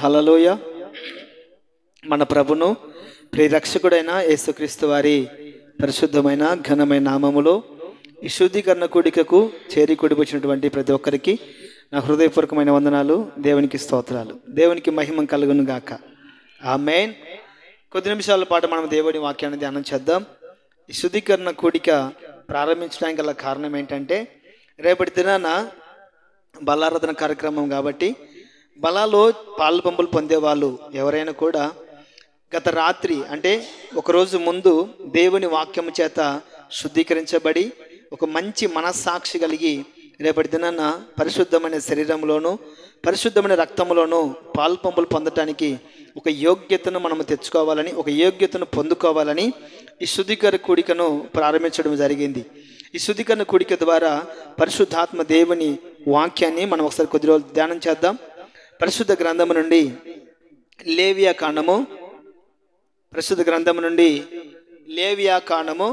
హల్లెలూయా. మన ప్రభును ప్రియరక్షకుడైన యేసుక్రీస్తు వారి పరిశుద్ధమైన ఘనమైన నామములో ఈ శుద్ధీకరణ కూడికకు చేరి కూడిపుచ్చినటువంటి ప్రతి ఒక్కరికి నా హృదయపూర్వకమైన వందనాలు. దేవునికి స్తోత్రాలు. దేవునికి మహిమ కలుగును గాక. ఆమేన్. కొద్ది నిమిషాల పాటు మనం దేవుని వాక్యాన్ని ధ్యానం చేద్దాం. ఈ శుద్ధీకరణ కూడిక ప్రారంభించడానికి గల కారణం ఏంటంటే, రేపటి దినాన బలారాధన కార్యక్రమం కాబట్టి బలాలో పాలు పంపులు పొందేవాళ్ళు ఎవరైనా కూడా గత రాత్రి అంటే ఒకరోజు ముందు దేవుని వాక్యము చేత శుద్ధీకరించబడి ఒక మంచి మనస్సాక్షి కలిగి రేపటి దినాన పరిశుద్ధమైన శరీరంలోనూ పరిశుద్ధమైన రక్తంలోనూ పాలు పంపులు పొందటానికి ఒక యోగ్యతను మనము తెచ్చుకోవాలని, ఒక యోగ్యతను పొందుకోవాలని ఈ శుద్ధీకరణ కూడికను ప్రారంభించడం జరిగింది. ఈ శుద్ధీకరణ కూడిక ద్వారా పరిశుద్ధాత్మ దేవుని వాక్యాన్ని మనం ఒకసారి కొద్ది రోజులు ధ్యానం చేద్దాం. పరిశుద్ధ గ్రంథము నుండి లేవియా కాండము, పరిశుద్ధ గ్రంథము నుండి లేవియా కాండము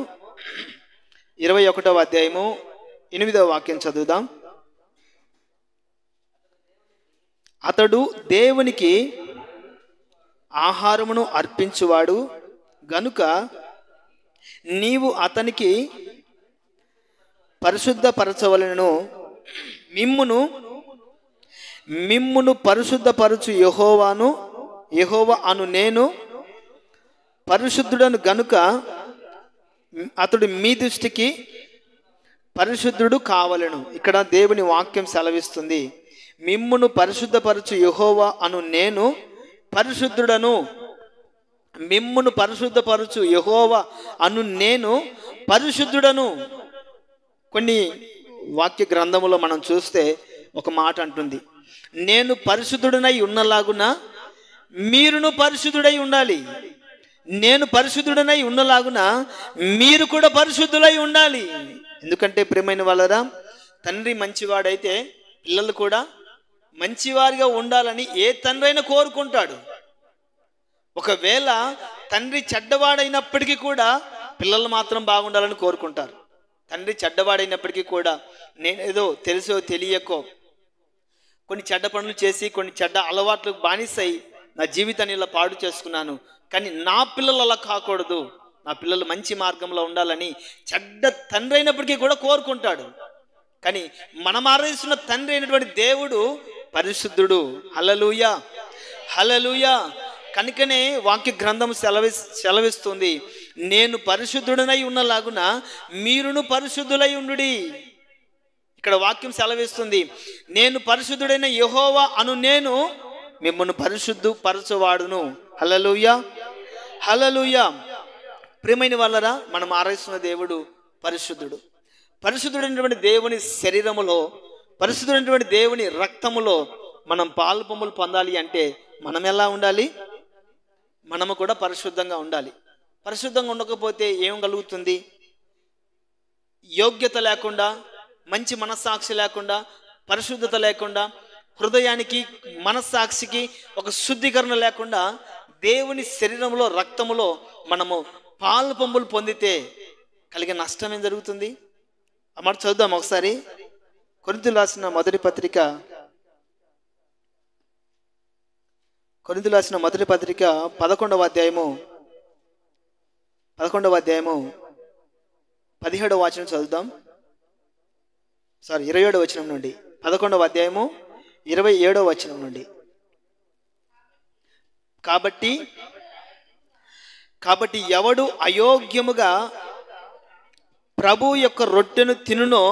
21వ అధ్యాయము 8వ వాక్యం చదువుదాం. అతడు దేవునికి ఆహారమును అర్పించువాడు గనుక నీవు అతనికి పరిశుద్ధపరచవలెను. మిమ్మును పరిశుద్ధపరచు యెహోవా అను నేను పరిశుద్ధుడను గనుక అతడు మీ దృష్టికి పరిశుద్ధుడు కావలెను. ఇక్కడ దేవుని వాక్యం సెలవిస్తుంది, మిమ్మును పరిశుద్ధపరచు యెహోవా అను నేను పరిశుద్ధుడను. మిమ్మును పరిశుద్ధపరచు యెహోవా అను నేను పరిశుద్ధుడను. కొన్ని వాక్య గ్రంథములో మనం చూస్తే ఒక మాట అంటుంది, నేను పరిశుద్ధుడనై ఉన్నలాగున మీరును పరిశుద్ధుడై ఉండాలి. నేను పరిశుద్ధుడనై ఉన్నలాగున మీరు కూడా పరిశుద్ధులై ఉండాలి. ఎందుకంటే ప్రియమైన వాళ్ళరా, తండ్రి మంచివాడైతే పిల్లలు కూడా మంచివారిగా ఉండాలని ఏ తండ్రి అయినా కోరుకుంటాడు. ఒకవేళ తండ్రి చెడ్డవాడైనప్పటికీ కూడా పిల్లలు మాత్రం బాగుండాలని కోరుకుంటారు. తండ్రి చెడ్డవాడైనప్పటికీ కూడా నేనేదో తెలుసో తెలియకో కొన్ని చెడ్డ పనులు చేసి కొన్ని చెడ్డ అలవాట్లకు బానిసై నా జీవితాన్ని ఇలా పాడు చేసుకున్నాను, కానీ నా పిల్లలు అలా కాకూడదు, నా పిల్లలు మంచి మార్గంలో ఉండాలని చెడ్డ తండ్రి అయినప్పటికీ కూడా కోరుకుంటాడు. కానీ మనం ఆరాధిస్తున్న తండ్రి అయినటువంటి దేవుడు పరిశుద్ధుడు. హల్లెలూయా, హల్లెలూయా. కనుకనే వాక్య గ్రంథం సెలవిస్తుంది, నేను పరిశుద్ధుడనై ఉన్నలాగున మీరును పరిశుద్ధులై ఉండుడి. ఇక్కడ వాక్యం సెలవిస్తుంది, నేను పరిశుద్ధుడైన యెహోవా అను నేను మిమ్మల్ని పరిశుద్ధపరచువాడును. హల్లెలూయా, హల్లెలూయా. ప్రియమైన వాళ్ళరా, మనం ఆరాధిస్తున్న దేవుడు పరిశుద్ధుడు. పరిశుద్ధుడైనటువంటి దేవుని శరీరములో, పరిశుద్ధుడైనటువంటి దేవుని రక్తములో మనం పాలు పంపులు పొందాలి అంటే మనం ఎలా ఉండాలి? మనము కూడా పరిశుద్ధంగా ఉండాలి. పరిశుద్ధంగా ఉండకపోతే ఏం కలుగుతుంది? యోగ్యత లేకుండా, మంచి మనస్సాక్షి లేకుండా, పరిశుద్ధత లేకుండా, హృదయానికి మనస్సాక్షికి ఒక శుద్ధీకరణ లేకుండా దేవుని శరీరంలో రక్తములో మనము పాలు పంపులు పొందితే కలిగే నష్టం ఏం జరుగుతుంది? అన్నమాట చదువుదాం ఒకసారి. కొరింథీయులకు రాసిన మొదటి పత్రిక 11వ అధ్యాయము 17వ వచనం చదువుదాం. 27వ వచనం నుండి, 11వ అధ్యాయము 27వ వచనం నుండి. కాబట్టి ఎవడు అయోగ్యముగా ప్రభు యొక్క రొట్టెను తినునో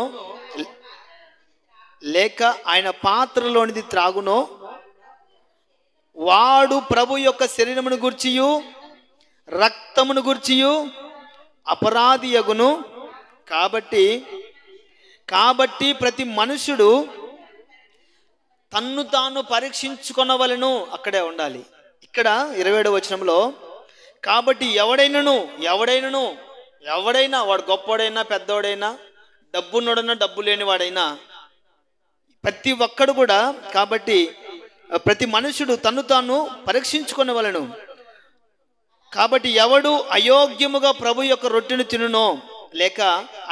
లేక ఆయన పాత్రలోనిది త్రాగునో వాడు ప్రభు యొక్క శరీరమును గూర్చియు రక్తమును గూర్చియు అపరాధి యగును. కాబట్టి ప్రతి మనుషుడు తన్ను తాను పరీక్షించుకొనవలెను. అక్కడే ఉండాలి. ఇక్కడ 27వ వచనంలో, కాబట్టి ఎవడైనా వాడు గొప్పవాడైనా పెద్దవాడైనా డబ్బున్నోడైనా డబ్బు లేనివాడైనా ప్రతి ఒక్కడు కూడా, కాబట్టి ప్రతి మనుషుడు తన్ను తాను పరీక్షించుకొనవలెను. కాబట్టి ఎవడు అయోగ్యముగా ప్రభు యొక్క రొట్టెను తినునో లేక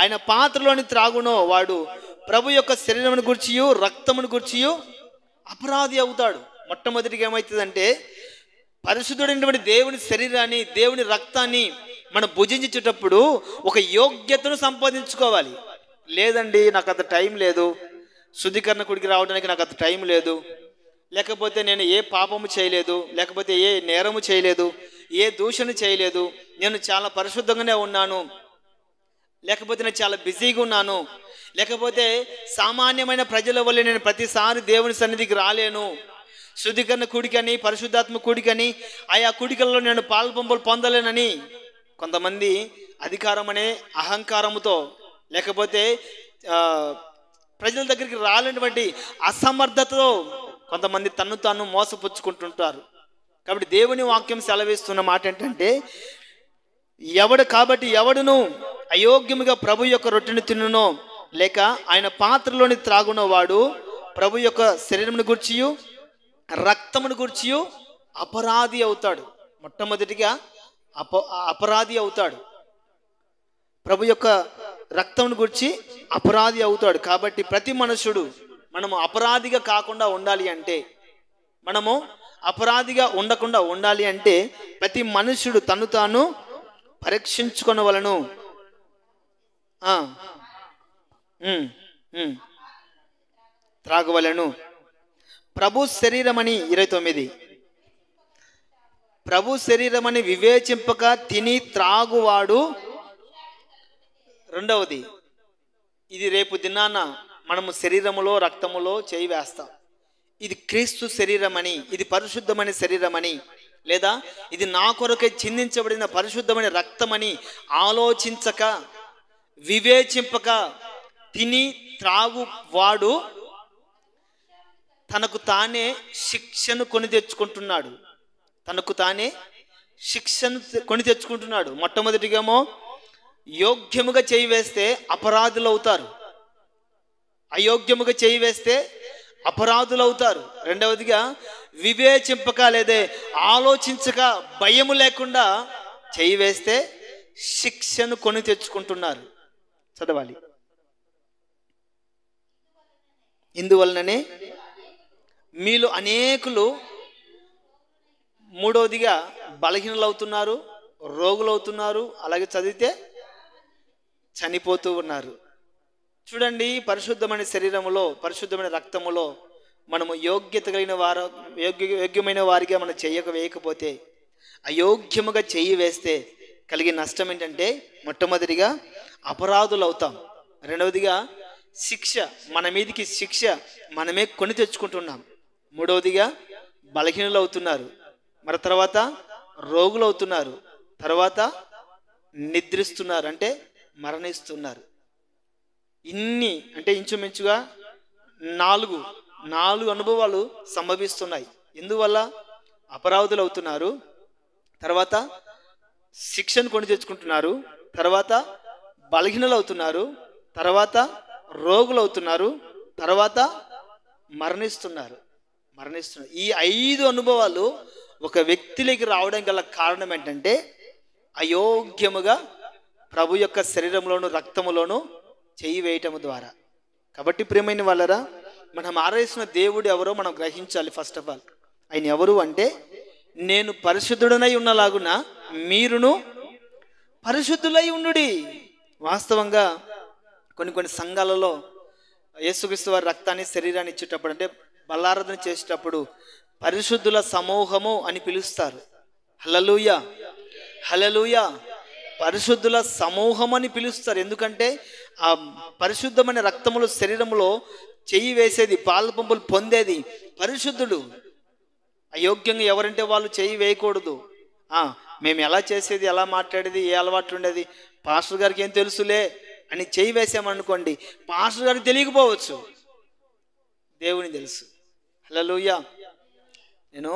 ఆయన పాత్రలోని త్రాగునో వాడు ప్రభు యొక్క శరీరమును గుర్చియు రక్తమును గుర్చియు అపరాధి అవుతాడు. మొట్టమొదటిగా ఏమవుతుందంటే, పరిశుద్ధుడైనటువంటి దేవుని శరీరాన్ని, దేవుని రక్తాన్ని మనం భుజించేటప్పుడు ఒక యోగ్యతను సంపాదించుకోవాలి. లేదండి నాకు అంత టైం లేదు, శుద్ధీకరణ కుడికి రావడానికి నాకు అంత టైం లేదు, లేకపోతే నేను ఏ పాపము చేయలేదు, లేకపోతే ఏ నేరము చేయలేదు, ఏ దూషణ చేయలేదు, నేను చాలా పరిశుద్ధంగానే ఉన్నాను, లేకపోతే నేను చాలా బిజీగా ఉన్నాను, లేకపోతే సామాన్యమైన ప్రజల వల్ల నేను ప్రతిసారి దేవుని సన్నిధికి రాలేను, శుద్ధీకరణ కూడికని పరిశుద్ధాత్మ కూడికని ఆయా కూడికల్లో నేను పాల్పంపులు పొందలేనని కొంతమంది అధికారం అనే అహంకారముతో, లేకపోతే ప్రజల దగ్గరికి రాలేనటువంటి అసమర్థతతో కొంతమంది తన్ను తాను మోసపుచ్చుకుంటుంటారు. కాబట్టి దేవుని వాక్యం సెలవిస్తున్న మాట ఏంటంటే, ఎవడును అయోగ్యముగా ప్రభు యొక్క రొట్టెను తినునో లేక ఆయన పాత్రలోని త్రాగునో వాడు ప్రభు యొక్క శరీరమును గుర్చియు రక్తమును గుర్చియు అపరాధి అవుతాడు. మొట్టమొదటిగా అపరాధి అవుతాడు. ప్రభు యొక్క రక్తమును గురించి అపరాధి అవుతాడు. కాబట్టి ప్రతి మనుషుడు మనము అపరాధిగా కాకుండా ఉండాలి అంటే, మనము అపరాధిగా ఉండకుండా ఉండాలి అంటే ప్రతి మనుషుడు తను తాను పరీక్షించుకొనవలెను. త్రాగవలెను. ప్రభు శరీరమని 29, ప్రభు శరీరమని వివేచింపక తిని త్రాగువాడు. రెండవది, ఇది రేపు దినాన మనము శరీరములో రక్తములో చేయి వేస్తాం. ఇది క్రీస్తు శరీరమని, ఇది పరిశుద్ధమైన శరీరమని, లేదా ఇది నా కొరకై చిందించబడిన పరిశుద్ధమైన రక్తమని ఆలోచించక వివేచింపక తిని త్రాగువాడు తనకు తానే శిక్షను కొని తెచ్చుకుంటున్నాడు. తనకు తానే శిక్షను కొని తెచ్చుకుంటున్నాడు. మొట్టమొదటిగేమో యోగ్యముగా చేయి వేస్తే అపరాధులు అవుతారు, అయోగ్యముగా చేయి వేస్తే అపరాధులు అవుతారు. రెండవదిగా వివేచింపక లేదే ఆలోచించక భయము లేకుండా చేయి వేస్తే శిక్షను కొని తెచ్చుకుంటున్నారు. చదవాలి. ఇందువలననే మీలో అనేకులు, మూడవదిగా బలహీనలు అవుతున్నారు, రోగులు అవుతున్నారు, అలాగే చదివితే చనిపోతూ ఉన్నారు. చూడండి, పరిశుద్ధమైన శరీరములో పరిశుద్ధమైన రక్తములో మనము యోగ్యత కలిగిన యోగ్యమైన వారిగా మనం వేయకపోతే, అయోగ్యముగా చెయ్యి వేస్తే కలిగే నష్టం ఏంటంటే, మొట్టమొదటిగా అపరాధులు అవుతాం. రెండవదిగా శిక్ష, మన మీదికి శిక్ష మనమే కొని తెచ్చుకుంటున్నాం. మూడవదిగా బలహీనులు అవుతున్నారు, మరి తర్వాత రోగులు అవుతున్నారు, తర్వాత నిద్రిస్తున్నారు, అంటే మరణిస్తున్నారు. ఇన్ని అంటే ఇంచుమించుగా నాలుగు అనుభవాలు సంభవిస్తున్నాయి. ఎందువల్ల? అపరాధులు అవుతున్నారు, తర్వాత శిక్షను కొని తెచ్చుకుంటున్నారు, తర్వాత బలహీనలు అవుతున్నారు, తర్వాత రోగులు అవుతున్నారు, తర్వాత మరణిస్తున్నారు. ఈ 5 అనుభవాలు ఒక వ్యక్తిలోకి రావడం గల కారణం ఏంటంటే, అయోగ్యముగా ప్రభు యొక్క శరీరంలోను రక్తములోను చేయి వేయటం ద్వారా. కాబట్టి ప్రియమైన వాళ్ళరా, మనం ఆరాధిస్తున్న దేవుడు ఎవరో మనం గ్రహించాలి. ఫస్ట్ ఆఫ్ ఆల్ ఆయన ఎవరు అంటే, నేను పరిశుద్ధుడనై ఉన్నలాగున మీరును పరిశుద్ధులై ఉండుడి. వాస్తవంగా కొన్ని సంఘాలలో యేసుక్రీస్తు వారి రక్తాన్ని శరీరాన్ని ఇచ్చేటప్పుడు, అంటే బలారాధన చేసేటప్పుడు పరిశుద్ధుల సమూహము అని పిలుస్తారు. హల్లెలూయా, హల్లెలూయా. పరిశుద్ధుల సమూహం అని పిలుస్తారు. ఎందుకంటే ఆ పరిశుద్ధమైన రక్తములు శరీరములో చెయ్యి వేసేది, పాల పంపులు పొందేది పరిశుద్ధుడు. అయోగ్యంగా ఎవరంటే వాళ్ళు చెయ్యి వేయకూడదు. మేము ఎలా చేసేది, ఎలా మాట్లాడేది, ఏ అలవాట్లు ఉండేది, పాస్టర్ గారికి ఏం తెలుసులే అని చెయ్యి వేసామనుకోండి, పాస్టర్ గారికి తెలియకపోవచ్చు, దేవుని తెలుసు. హల్లెలూయా. నేను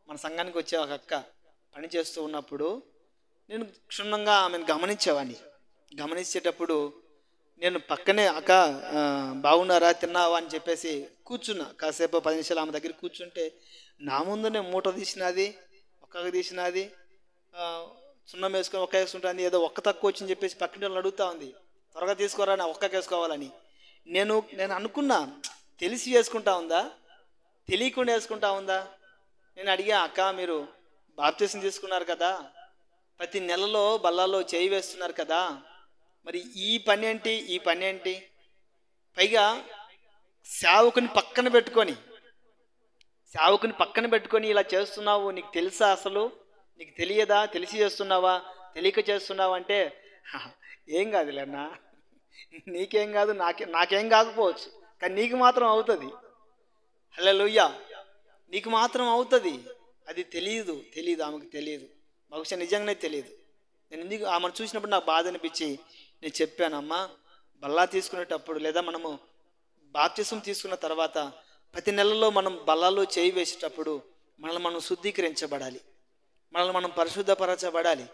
మన సంఘానికి వచ్చే ఒక అక్క పని చేస్తూ ఉన్నప్పుడు నేను క్షుణ్ణంగా ఆమెను గమనించేటప్పుడు నేను పక్కనే, అక్క బాగున్నారా, తిన్నావా అని చెప్పేసి కూర్చున్నా. కాసేపు 10 నిమిషాలు ఆమె దగ్గర కూర్చుంటే, నా ముందునే మూట తీసినది, ఒక్కగా తీసినది, సున్నం వేసుకొని ఒక్క వేసుకుంటుంది, ఏదో ఒక్క తక్కువ వచ్చిందని చెప్పేసి పక్కన వాళ్ళని అడుగుతా ఉంది, త్వరగా తీసుకోరా నా ఒక్కకేసుకోవాలని. నేను అనుకున్నా, తెలిసి చేసుకుంటా ఉందా, తెలియకుండా వేసుకుంటా ఉందా? నేను అడిగా, అక్క మీరు బాప్తిసం తీసుకున్నారు కదా, ప్రతి నెలలో బల్లాలో చేయి వేస్తున్నారు కదా, మరి ఈ పని ఏంటి, ఈ పని ఏంటి? పైగా సేవకుని పక్కన పెట్టుకొని ఇలా చేస్తున్నావు, నీకు తెలుసా, అసలు నీకు తెలియదా, తెలిసి చేస్తున్నావా, తెలియక చేస్తున్నావా అంటే, ఏం కాదులేనా, నీకేం కాదు, నాకేం కాకపోవచ్చు, కానీ నీకు మాత్రం అవుతుంది. హల్లెలూయా, నీకు మాత్రం అవుతుంది. అది తెలియదు, ఆమెకు తెలియదు, బహుశా నిజంగానే తెలియదు. నేను ఎందుకు ఆమెను చూసినప్పుడు నాకు బాధ అనిపించి నేను చెప్పాను, అమ్మా బల్లా తీసుకునేటప్పుడు లేదా మనము బాప్తిసం తీసుకున్న తర్వాత ప్రతి నెలలో మనం బల్లాలో చేయి వేసేటప్పుడు మనల్ని మనం శుద్ధీకరించబడాలి, మనల్ని మనం పరిశుద్ధపరచబడాలి.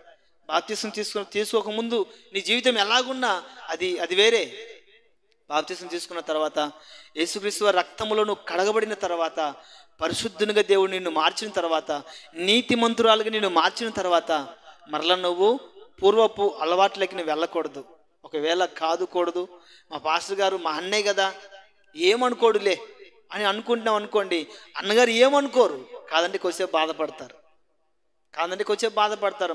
బాప్తిసం తీసుకోకముందు నీ జీవితం ఎలాగున్నా అది వేరే. బాప్తిసం తీసుకున్న తర్వాత యేసుక్రీస్తు వారి రక్తములో నువ్వు కడగబడిన తర్వాత, పరిశుద్ధునిగా దేవుడు నిన్ను మార్చిన తర్వాత, నీతిమంతురాలుగా నిన్ను మార్చిన తర్వాత మరలా నువ్వు పూర్వపు అలవాట్లకి నువ్వు వెళ్ళకూడదు. ఒకవేళ కాదుకూడదు, మా పాస్టర్ గారు మా అన్నయ్య కదా ఏమనుకోడులే అని అనుకుంటున్నాం అనుకోండి, అన్నగారు ఏమనుకోరు, కాదంటే కొద్దిసేపు బాధపడతారు.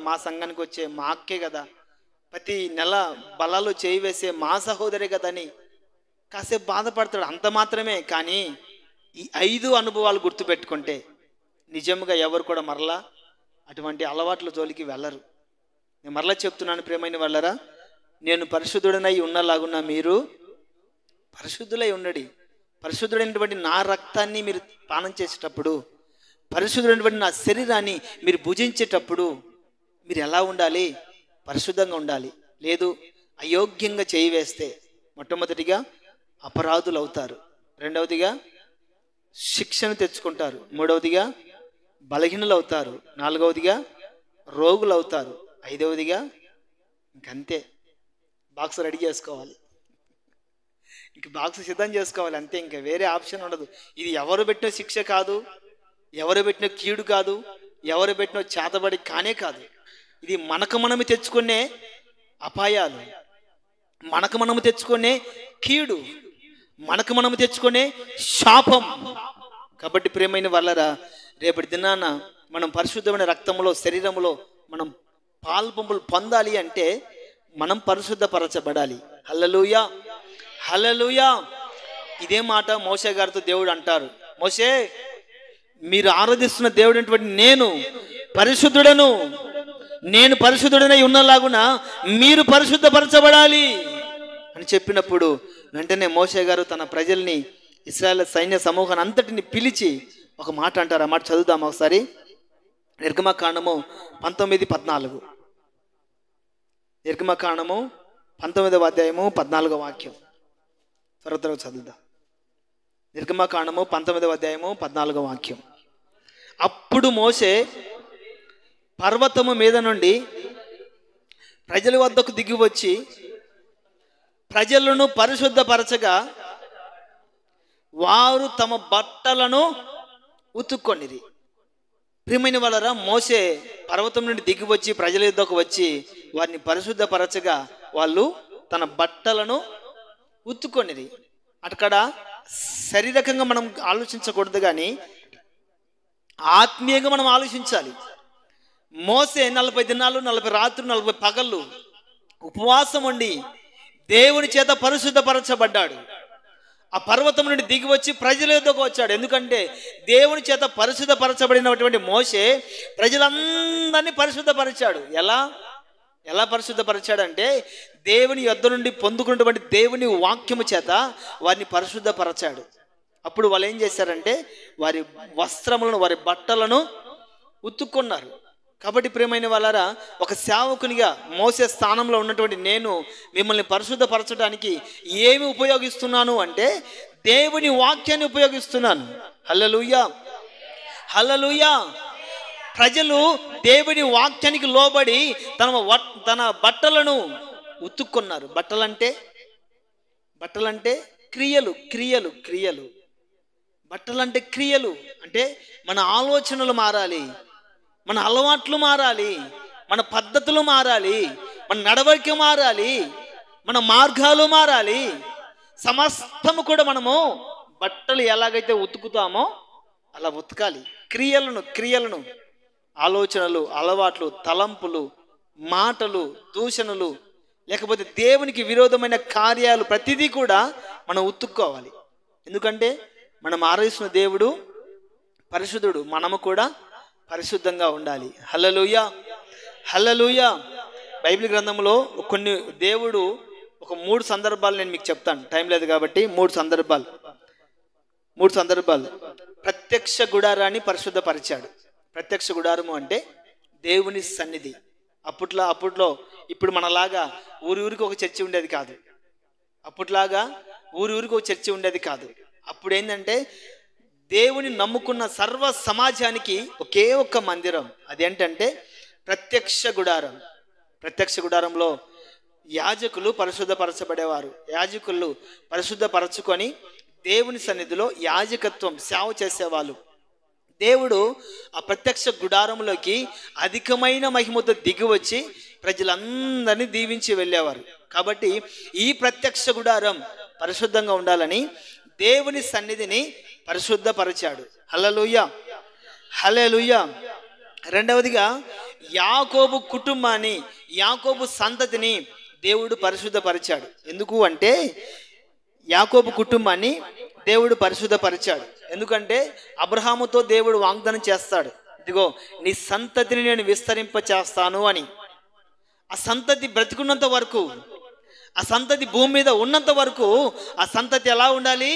మా సంఘానికి వచ్చే మా అక్కే కదా, ప్రతి నెల బలాలు చేయి వేసే మా సహోదరే కదా అని కాసేపు బాధపడతాడు, అంత మాత్రమే. కానీ ఈ 5 అనుభవాలు గుర్తుపెట్టుకుంటే నిజంగా ఎవరు కూడా మరలా అటువంటి అలవాట్ల జోలికి వెళ్ళరు. నేను మరలా చెప్తున్నాను, ప్రియమైన వాళ్ళరా, నేను పరిశుద్ధుడనై ఉన్నలాగున్నా మీరు పరిశుద్ధులై ఉండడి. పరిశుద్ధుడైనటువంటి నా రక్తాన్ని మీరు పానం చేసేటప్పుడు, పరిశుద్ధుడైనటువంటి నా శరీరాన్ని మీరు భుజించేటప్పుడు మీరు ఎలా ఉండాలి? పరిశుద్ధంగా ఉండాలి. లేదు అయోగ్యంగా చేయి వేస్తే మొట్టమొదటిగా అపరాధులు అవుతారు, రెండవదిగా శిక్షను తెచ్చుకుంటారు, మూడవదిగా బలహీనులు అవుతారు, నాలుగవదిగా రోగులు అవుతారు, ఐదవదిగా ఇంకంతే, బాక్స్ రెడీ చేసుకోవాలి, ఇంక బాక్స్ సిద్ధం చేసుకోవాలి, అంతే, ఇంకా వేరే ఆప్షన్ ఉండదు. ఇది ఎవరు పెట్టిన శిక్ష కాదు, ఎవరు పెట్టిన కీడు కాదు, ఎవరు పెట్టిన చేతబడి కానే కాదు. ఇది మనకు మనము తెచ్చుకునే అపాయాలు, మనకు మనము తెచ్చుకునే కీడు, మనకు మనము తెచ్చుకునే శాపం. కాబట్టి ప్రియమైన వాళ్ళరా, రేపటి దినాన మనం పరిశుద్ధమైన రక్తంలో శరీరంలో మనం పాల్పంపులు పొందాలి అంటే మనం పరిశుద్ధపరచబడాలి. హల్లెలూయా, హల్లెలూయా. ఇదే మాట మోషే గారితో దేవుడు అంటారు, మోషే మీరు ఆరాధిస్తున్న దేవుడు అటువంటి నేను పరిశుద్ధుడనై ఉన్నలాగున మీరు పరిశుద్ధపరచబడాలి అని చెప్పినప్పుడు వెంటనే మోషే గారు తన ప్రజల్ని, ఇశ్రాయేల్ సైన్య సమూహాన్ని అంతటిని పిలిచి ఒక మాట అంటారు. ఆ మాట చదువుదాం ఒకసారి. నిర్గమకాండము 19:14. నిర్గమకాండము 19వ అధ్యాయము 14వ వాక్యం త్వర చదువుదాం. నిర్గమకాండము 19వ అధ్యాయము 14వ వాక్యం. అప్పుడు మోషే పర్వతము మీద నుండి ప్రజల వద్దకు దిగి వచ్చి ప్రజలను పరిశుద్ధపరచగా వారు తమ బట్టలను ఉతుక్కొనిరి. ప్రియమైన వాళ్ళరా, మోషే పర్వతం నుండి దిగి వచ్చి ప్రజల యొద్దకు వచ్చి వారిని పరిశుద్ధపరచగా వాళ్ళు తన బట్టలను ఉతుక్కొనిరి. అక్కడ శారీరకంగా మనం ఆలోచించకూడదు, కానీ ఆత్మీయంగా మనం ఆలోచించాలి. మోసే 40 దినాలు 40 రాత్రులు 40 పగళ్ళు ఉపవాసం ఉండి దేవుని చేత పరిశుద్ధపరచబడ్డాడు. ఆ పర్వతం నుండి దిగి వచ్చి ప్రజల యొద్దకు వచ్చాడు. ఎందుకంటే దేవుని చేత పరిశుద్ధపరచబడినటువంటి మోషే ప్రజలందరినీ పరిశుద్ధపరిచాడు. ఎలా పరిశుద్ధపరిచాడంటే దేవుని యొద్ద నుండి పొందుకున్నటువంటి దేవుని వాక్యము చేత వారిని పరిశుద్ధపరచాడు. అప్పుడు వాళ్ళు ఏం చేశారంటే వారి వస్త్రములను, వారి బట్టలను ఉతుక్కున్నారు. కాబట్టి ప్రియమైన వాళ్ళారా, ఒక సేవకునిగా మోసే స్థానంలో ఉన్నటువంటి నేను మిమ్మల్ని పరిశుద్ధపరచడానికి ఏమి ఉపయోగిస్తున్నాను అంటే దేవుని వాక్యాన్ని ఉపయోగిస్తున్నాను. హల్లెలూయా, హల్లెలూయా. ప్రజలు దేవుని వాక్యానికి లోబడి తన బట్టలను ఉతుక్కున్నారు. బట్టలంటే క్రియలు. బట్టలంటే క్రియలు అంటే మన ఆలోచనలు మారాలి, మన అలవాట్లు మారాలి, మన పద్ధతులు మారాలి, మన నడవడిక మారాలి, మన మార్గాలు మారాలి. సమస్తము కూడా మనము బట్టలు ఎలాగైతే ఉతుకుతామో అలా ఉతకాలి. క్రియలను ఆలోచనలు, అలవాట్లు, తలంపులు, మాటలు, దూషణలు, లేకపోతే దేవునికి విరోధమైన కార్యాలు ప్రతిదీ కూడా మనం ఉతుక్కోవాలి. ఎందుకంటే మనం ఆరాధిస్తున్న దేవుడు పరిశుద్ధుడు, మనము కూడా పరిశుద్ధంగా ఉండాలి. హల్లెలూయా, హల్లెలూయా. బైబిల్ గ్రంథంలో కొన్ని దేవుడు ఒక 3 సందర్భాలు నేను మీకు చెప్తాను, టైం లేదు కాబట్టి 3 సందర్భాలు ప్రత్యక్ష గుడారాన్ని పరిశుద్ధపరిచాడు. ప్రత్యక్ష గుడారము అంటే దేవుని సన్నిధి. అప్పట్లో ఇప్పుడు మనలాగా ఊరికి ఒక చర్చి ఉండేది కాదు. ఊరికి ఒక చర్చి ఉండేది కాదు. అప్పుడు ఏంటంటే దేవుని నమ్ముకున్న సర్వ సమాజానికి ఒకే ఒక్క మందిరం. అదేంటంటే ప్రత్యక్ష గుడారం. ప్రత్యక్ష గుడారంలో యాజకులు పరిశుద్ధపరచబడేవారు. యాజకులు పరిశుద్ధపరచుకొని దేవుని సన్నిధిలో యాజకత్వం సేవ చేసేవాళ్ళు. దేవుడు ఆ ప్రత్యక్ష గుడారంలోకి అధికమైన మహిమతో దిగి వచ్చి ప్రజలందరినీ దీవించి వెళ్ళేవారు. కాబట్టి ఈ ప్రత్యక్ష గుడారం పరిశుద్ధంగా ఉండాలని దేవుని సన్నిధిని పరిశుద్ధపరిచాడు. హల్లెలూయా, హల్లెలూయా. రెండవదిగా యాకోబు కుటుంబాన్ని, యాకోబు సంతతిని దేవుడు పరిశుద్ధపరిచాడు. ఎందుకు అంటే యాకోబు కుటుంబాన్ని దేవుడు పరిశుద్ధపరిచాడు. ఎందుకంటే అబ్రహాముతో దేవుడు వాగ్దానం చేస్తాడు, ఇదిగో నీ సంతతిని నేను విస్తరింప చేస్తాను అని. ఆ సంతతి బ్రతికున్నంత వరకు, ఆ సంతతి భూమి మీద ఉన్నంత వరకు ఆ సంతతి ఎలా ఉండాలి?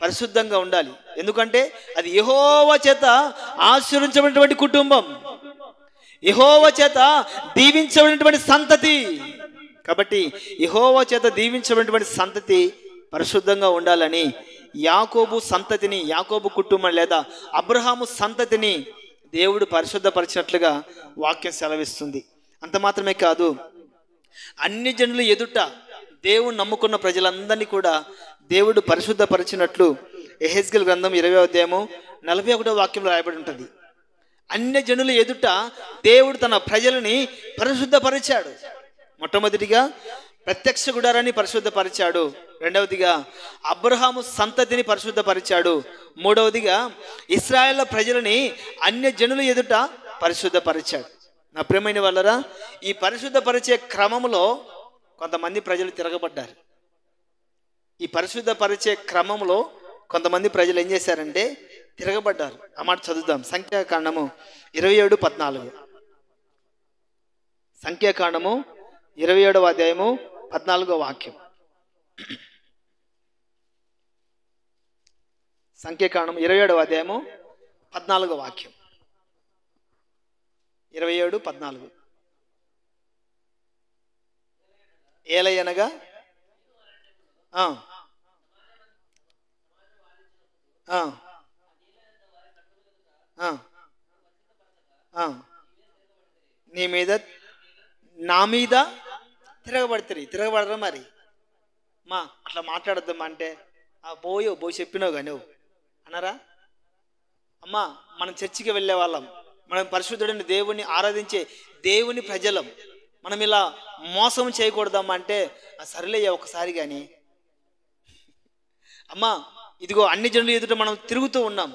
పరిశుద్ధంగా ఉండాలి. ఎందుకంటే అది యెహోవా చేత ఆశీర్వదించబడినటువంటి కుటుంబం, యెహోవా చేత దీవించబడినటువంటి సంతతి. కాబట్టి యెహోవా చేత దీవించబడినటువంటి సంతతి పరిశుద్ధంగా ఉండాలని యాకోబు సంతతిని, యాకోబు కుటుంబం లేదా అబ్రహాము సంతతిని దేవుడు పరిశుద్ధపరిచినట్లుగా వాక్యం సెలవిస్తుంది. అంత మాత్రమే కాదు, అన్ని జనుల ఎదుట దేవుడు నమ్ముకున్న ప్రజలందరినీ కూడా దేవుడు పరిశుద్ధపరిచినట్లు యెహెజ్కేలు గ్రంథం 20వ అధ్యాయము 41వ వాక్యంలో రాయబడి ఉంటుంది. అన్య జనుల ఎదుట దేవుడు తన ప్రజలని పరిశుద్ధపరిచాడు. మొట్టమొదటిగా ప్రత్యక్ష గుడారాన్ని పరిశుద్ధపరిచాడు. రెండవదిగా అబ్రహాము సంతతిని పరిశుద్ధపరిచాడు. మూడవదిగా ఇశ్రాయేలు ప్రజలని అన్య జనుల ఎదుట పరిశుద్ధపరిచాడు. నా ప్రియమైన వాళ్ళరా, ఈ పరిశుద్ధపరిచే క్రమంలో కొంతమంది ప్రజలు తిరగబడ్డారు. ఈ పరిశుద్ధపరిచే క్రమంలో కొంతమంది ప్రజలు ఏం చేశారంటే తిరగబడ్డారు. ఆ మాట చదువుదాం. సంఖ్యాకాండము 27:14. సంఖ్యాకాండము 27వ అధ్యాయము 14వ వాక్యం. సంఖ్యాకాండం 27వ అధ్యాయము 14వ వాక్యం. 27:14. ఏలయనగా నా మీద తిరగబడరా మరి మా అట్లా మాట్లాడద్దమ్మా అంటే పోయి చెప్పినావు కానీ నువ్వు అన్నారా? అమ్మా, మనం చర్చికి వెళ్ళే వాళ్ళం, మనం పరిశుద్ధుడైన దేవుణ్ణి ఆరాధించే దేవుని ప్రజలం, మనం ఇలా మోసం చేయకూడదమ్మా అంటే సరేలయ్యా ఒకసారి. కానీ అమ్మా, ఇదిగో అన్ని జనుల ఎదుట మనం తిరుగుతూ ఉన్నాం,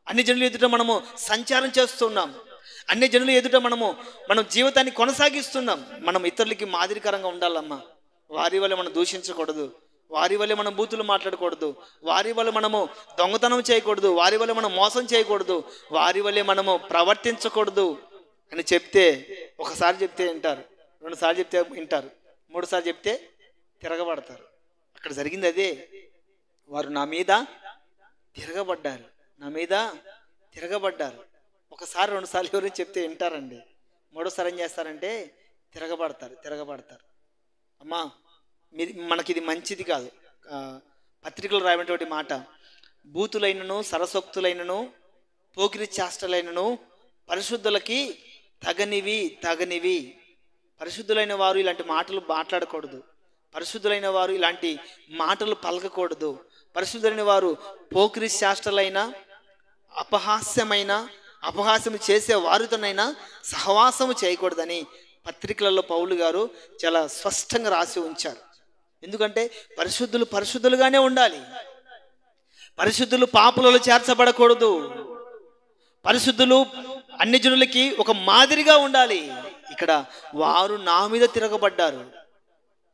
అన్ని జనుల ఎదుట మనము సంచారం చేస్తూ ఉన్నాం, అన్ని జనుల ఎదుట మనం జీవితాన్ని కొనసాగిస్తున్నాం. మనం ఇతరులకి మాదిరికరంగా ఉండాలమ్మా. వారి వల్ల మనం దూషించకూడదు, వారి వల్ల మనం బూతులు మాట్లాడకూడదు, వారి వల్ల మనము దొంగతనం చేయకూడదు, వారి వల్ల మనం మోసం చేయకూడదు, వారి వల్లే మనము ప్రవర్తించకూడదు అని చెప్తే ఒకసారి చెప్తే వింటారు, 2 సార్లు చెప్తే వింటారు, 3 సార్లు చెప్తే తిరగబడతారు. అక్కడ జరిగింది అదే. వారు నా మీద తిరగబడ్డారు. ఒకసారి 2 సార్లు ఎవరైనా చెప్తే వింటారండి, 3వ సారి ఏం చేస్తారంటే తిరగబడతారు. అమ్మా, మనకి ఇది మంచిది కాదు. పత్రికలు రాయబడినటువంటి మాట, బూతులైనను సరసోక్తులైనను పోకిరి చేష్టలైనను పరిశుద్ధులకి తగనివి. పరిశుద్ధులైన వారు ఇలాంటి మాటలు మాట్లాడకూడదు, పరిశుద్ధులైన వారు ఇలాంటి మాటలు పలకకూడదు, పరిశుద్ధులైన వారు పోకిరి చేష్టలైన అపహాస్యం చేసే వారితోనైనా సహవాసము చేయకూడదని పత్రికలలో పౌలు గారు చాలా స్పష్టంగా రాసి ఉంచారు. ఎందుకంటే పరిశుద్ధులు పరిశుద్ధులుగానే ఉండాలి. పరిశుద్ధులు పాపులలో చేర్చబడకూడదు. పరిశుద్ధులు అన్ని జనులకి ఒక మాదిరిగా ఉండాలి. ఇక్కడ వారు నా మీద తిరగబడ్డారు.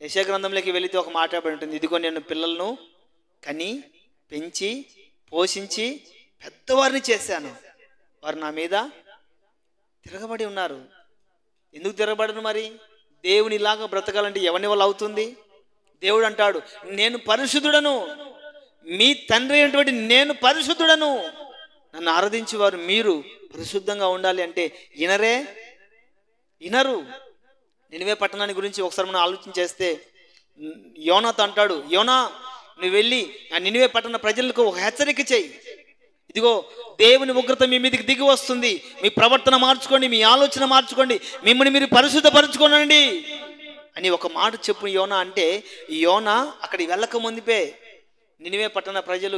యెషయా గ్రంథంలోకి వెళితే ఒక మాట ఉంటుంది, ఇదిగో నేను పిల్లలను కని పెంచి పోషించి పెద్దవారిని చేశాను, వారు నా మీద తిరగబడి ఉన్నారు. ఎందుకు తిరగబడను? మరి దేవుని ఇలాగా బ్రతకాలంటే ఎవరి వల్ల అవుతుంది? దేవుడు అంటాడు, నేను పరిశుద్ధుడను, మీ తండ్రి అయినటువంటి నేను పరిశుద్ధుడను, నన్ను ఆరాధించేవారు మీరు పరిశుద్ధంగా ఉండాలి అంటే వినరు. నినివే పట్టణాన్ని గురించి ఒకసారి మనం ఆలోచన చేస్తే యోనాతో అంటాడు, యోనా నువ్వు వెళ్ళి ఆ నినివే పట్టణ ప్రజలకు ఒక హెచ్చరిక చెయ్యి, ఇదిగో దేవుని ఉగ్రత మీ మీదకి దిగి వస్తుంది, మీ ప్రవర్తన మార్చుకోండి, మీ ఆలోచన మార్చుకోండి, మిమ్మల్ని మీరు పరిశుద్ధపరచుకోనండి అని ఒక మాట చెప్పు యోనా. అంటే యోనా అక్కడికి వెళ్ళక ముందుపే నినివే పట్టణ ప్రజలు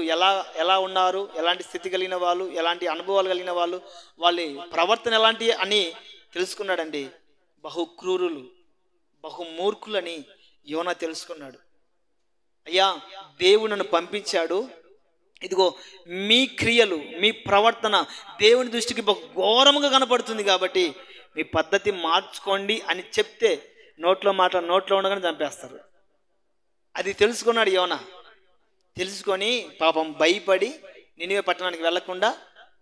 ఎలా ఉన్నారు, ఎలాంటి స్థితి కలిగిన వాళ్ళు, ఎలాంటి అనుభవాలు కలిగిన వాళ్ళు, వాళ్ళ ప్రవర్తన ఎలాంటి అని తెలుసుకున్నాడండి. బహు క్రూరులు, బహు మూర్ఖులని యోనా తెలుసుకున్నాడు. అయ్యా దేవుడు నన్ను పంపించాడు, ఇదిగో మీ క్రియలు మీ ప్రవర్తన దేవుని దృష్టికి బహు ఘోరముగా కనపడుతుంది కాబట్టి మీ పద్ధతి మార్చుకోండి అని చెప్తే నోట్లో మాట నోట్లో ఉండగానే చంపేస్తారు. అది తెలుసుకున్నాడు యోనా. తెలుసుకొని పాపం భయపడి నినివే పట్టణానికి వెళ్లకుండా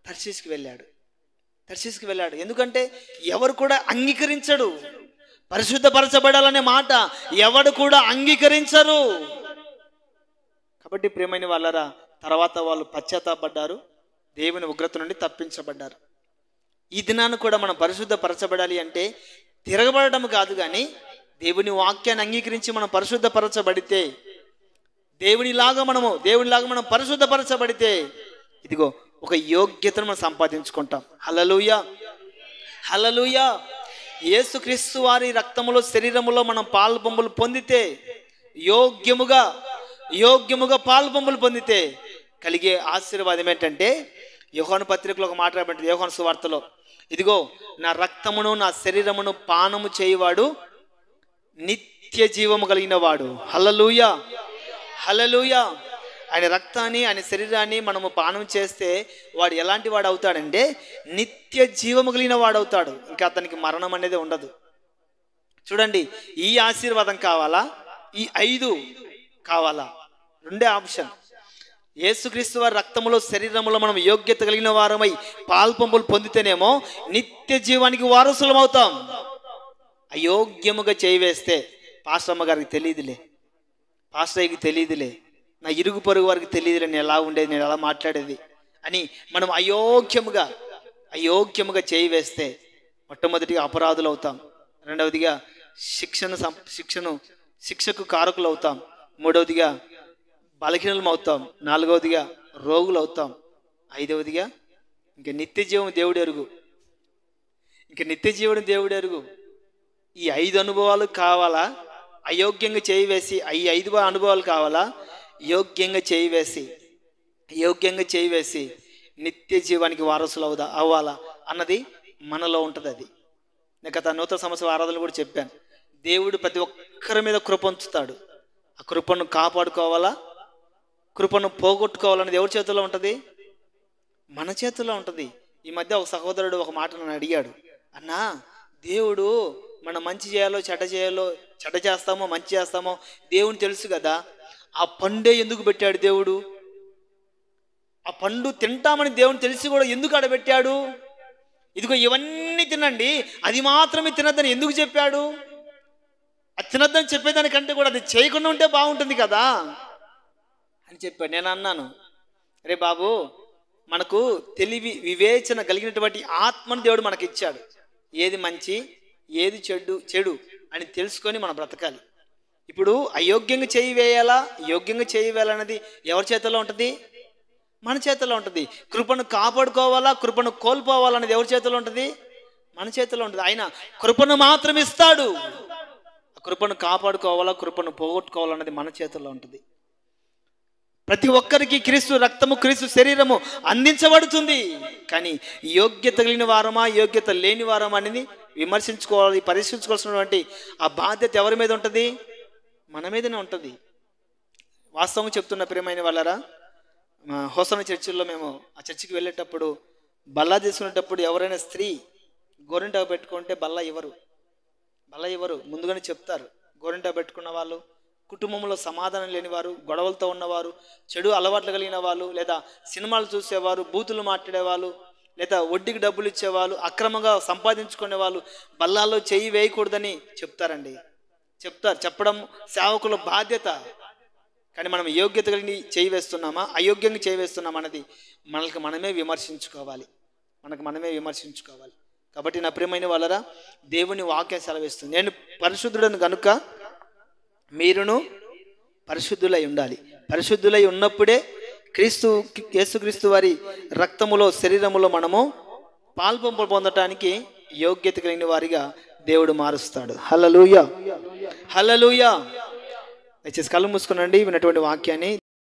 తర్షీసుకి వెళ్ళాడు. ఎందుకంటే ఎవరు కూడా అంగీకరించడు, పరిశుద్ధపరచబడాలనే మాట ఎవడు కూడా అంగీకరించరు. కాబట్టి ప్రియమైన వాళ్ళరా, తర్వాత వాళ్ళు పశ్చాత్తాపడ్డారు, దేవుని ఉగ్రత నుండి తప్పించబడ్డారు. ఈ దినాన్ని కూడా మనం పరిశుద్ధపరచబడాలి అంటే తిరగబడటం కాదు, కానీ దేవుని వాక్యాన్ని అంగీకరించి మనం పరిశుద్ధపరచబడితే, దేవునిలాగా మనం పరిశుద్ధపరచబడితే ఇదిగో ఒక యోగ్యతను మనం సంపాదించుకుంటాం. హల్లెలూయా, హల్లెలూయా. యేసుక్రీస్తు వారి రక్తములో శరీరములో మనం పాలు పంపులు పొందితే, యోగ్యముగా పాలు పంపులు పొందితే కలిగే ఆశీర్వాదం ఏంటంటే, యోహాను పత్రికలో ఒక మాట రాబడింది, యోహాను సువార్తలో, ఇదిగో నా రక్తమును నా శరీరమును పానము చేయువాడు నిత్య జీవము కలిగిన వాడు. హల్లెలూయా, హల్లెలూయా. ఆయన రక్తాన్ని ఆయన శరీరాన్ని మనము పానం చేస్తే వాడు ఎలాంటి వాడు అవుతాడంటే నిత్య జీవము కలిగిన వాడు అవుతాడు. ఇంకా అతనికి మరణం అనేది ఉండదు. చూడండి, ఈ ఆశీర్వాదం కావాలా, ఈ 5 కావాలా? రెండే ఆప్షన్. యేసుక్రీస్తు వారి రక్తములో శరీరములో మనం యోగ్యత కలిగిన వారమై పాల్పంపులు పొందితేనేమో నిత్య జీవానికి వారసులం అవుతాం. అయోగ్యముగా చేయివేస్తే పాస్టమ్మ గారికి తెలియదులే, పాస్టర్కి తెలియదులే, నా ఇరుగు పొరుగు వారికి తెలియదులే, నేను ఎలా ఉండేది, నేను ఎలా మాట్లాడేది అని మనం అయోగ్యముగా చేయివేస్తే మొట్టమొదటిగా అపరాధులు అవుతాం, రెండవదిగా శిక్షకు కారకులు అవుతాం, మూడవదిగా బలహీనలం అవుతాం, నాలుగవదిగా రోగులు అవుతాం, ఐదవదిగా ఇంక నిత్య జీవం దేవుడు ఎరుగు. ఈ 5 అనుభవాలు కావాలా? అయోగ్యంగా చేయివేసి ఈ 5 అనుభవాలు కావాలా? యోగ్యంగా చేయివేసి నిత్య జీవానికి వారసులు అవ్వాలా అన్నది మనలో ఉంటుంది. అది నేను గత నూతన సంవత్సరం ఆరాధనలు కూడా చెప్పాను. దేవుడు ప్రతి ఒక్కరి మీద కృప ఉంచుతాడు. ఆ కృపను కాపాడుకోవాలా, కృపను పోగొట్టుకోవాలనేది ఎవరి చేతుల్లో ఉంటుంది? మన చేతుల్లో ఉంటుంది. ఈ మధ్య ఒక సహోదరుడు ఒక మాట నన్ను అడిగాడు, అన్నా దేవుడు మనం మంచి చేయాలో చెడ్డ చేస్తామో మంచి చేస్తామో దేవుని తెలుసు కదా, ఆ పండే ఎందుకు పెట్టాడు దేవుడు? ఆ పండు తింటామని దేవుని తెలిసి కూడా ఎందుకు ఆడబెట్టాడు? ఇదిగో ఇవన్నీ తినండి, అది మాత్రమే తినద్దని ఎందుకు చెప్పాడు? అది తినద్దని చెప్పేదానికంటే కూడా అది చేయకుండా ఉంటే బాగుంటుంది కదా అని చెప్పాడు. నేను అన్నాను, రే బాబు, మనకు తెలివి వివేచన కలిగినటువంటి ఆత్మను దేవుడు మనకి ఇచ్చాడు. ఏది మంచి ఏది చెడు అని తెలుసుకొని మనం బ్రతకాలి. ఇప్పుడు అయోగ్యంగా యోగ్యంగా చేయాలన్నది ఎవరి చేతిలో ఉంటుంది? మన చేతిలో ఉంటుంది. కృపను కాపాడుకోవాలా, కృపను కోల్పోవాలన్నది ఎవరి చేతిలో ఉంటుంది? మన చేతిలో ఉంటుంది. ఆయన కృపను మాత్రం ఇస్తాడు. కృపను కాపాడుకోవాలా, కృపను పోగొట్టుకోవాలన్నది మన చేతిలో ఉంటుంది. ప్రతి ఒక్కరికి క్రీస్తు రక్తము క్రీస్తు శరీరము అందించబడుతుంది. కానీ యోగ్యత కలిగిన వారమా యోగ్యత లేని వారమా అనేది విమర్శించుకోవాలి, పరీక్షించుకోవాల్సినటువంటి ఆ బాధ్యత ఎవరి మీద ఉంటుంది? మన మీదనే ఉంటుంది. వాస్తవం చెప్తున్న ప్రియమైన వాళ్ళరా, హోసన చర్చిల్లో మేము ఆ చర్చికి వెళ్ళేటప్పుడు బల్ల తీసుకునేటప్పుడు ఎవరైనా స్త్రీ గోరింటాకు పెట్టుకుంటే బల్ల ఇవ్వరు, ముందుగానే చెప్తారు. గోరింటాకు పెట్టుకున్న వాళ్ళు, కుటుంబంలో సమాధానం లేనివారు, గొడవలతో ఉన్నవారు, చెడు అలవాట్లు కలిగిన వాళ్ళు, లేదా సినిమాలు చూసేవారు, బూతులు మాట్లాడేవాళ్ళు, లేదా వడ్డీకి డబ్బులు ఇచ్చేవాళ్ళు, అక్రమంగా సంపాదించుకునే వాళ్ళు బల్లాల్లో చెయ్యి వేయకూడదని చెప్తారండి. చెప్పడం సేవకుల బాధ్యత. కానీ మనం యోగ్యత కలిగి చేయి వేస్తున్నామా, అయోగ్యంగా చేయి వేస్తున్నామా అన్నది మనకు మనమే విమర్శించుకోవాలి. కాబట్టి నా ప్రియమైన వాళ్ళరా, దేవుని వాక్యం సెలవిస్తుంది, నేను పరిశుద్ధుడను కనుక మీరును పరిశుద్ధులై ఉండాలి. పరిశుద్ధులై ఉన్నప్పుడే యేసుక్రీస్తు వారి రక్తములో, శరీరములో మనము పాల్పంపు పొందటానికి యోగ్యత కలిగిన వారిగా దేవుడు మారుస్తాడు. హల్లెలూయా, హల్లెలూయా. దయచేసి కళ్ళు మూసుకునండి విన్నటువంటి వాక్యాన్ని.